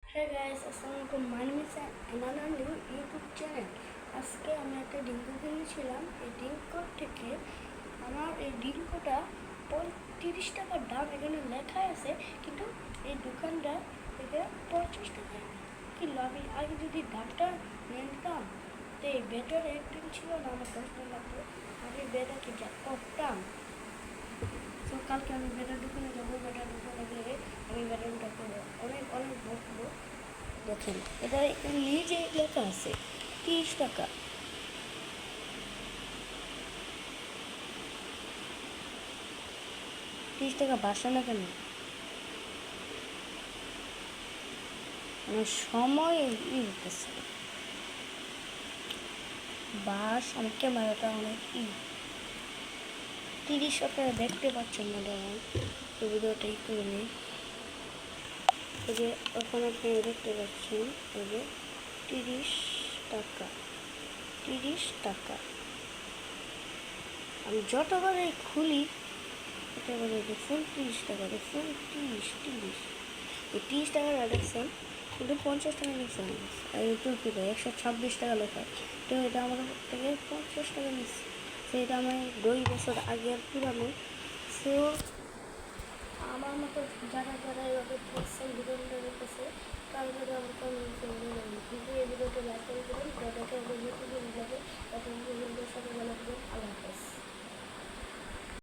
Hey guys, Assalamualaikum. My name is another new YouTube channel. আজকে আমি একটা ডিঙ্কো কিনেছিলাম। এই ডিঙ্কো থেকে আমার এই ডিঙ্কোটা 30 টাকার দাম এখানে লেখা আছে, কিন্তু এই দোকানটা এটা 50 টাকা কিনলো। আমি আগে যদি দামটা নিয়ে নিতাম তো এই ব্যাটার একদিন ছিল না, আমার 10 টাকা লাগতো। আমি ব্যাটাকে যা করতাম, তো কালকে আমি ব্যাটার দোকানে যাবো। ব্যাটার দোকানে গিয়ে আমি ব্যাটারটা করবো, অনেক অনেক বসবো। দেখেন এটা নিজে লেখা আছে 30 টাকা। 30 টাকা বাসা না কেন? আমার সময় হতেছে বাস, আমার ক্যামেরাটা অনেক 30 আপনারা দেখতে পাচ্ছেন না, যেমন এই ভিডিওটা করে নিই। এই যে এখন আপনি দেখতে পাচ্ছেন, এই যে 30 টাকা। 30 টাকা আমি যতবারে খুলি ততবারে ফুল 30 টাকা, ফুল 30 এই 30 টাকা দেখছেন, কিন্তু 50 টাকা নিচ্ছে আর তুর্কি 126 টাকা লেখা। তো এটা আমার থেকে 50 টাকা নিচ্ছে। তো এটা আমার 2 বছর আগের পুরানো। সো আমার মতো যারা যারা এভাবে দেখছেন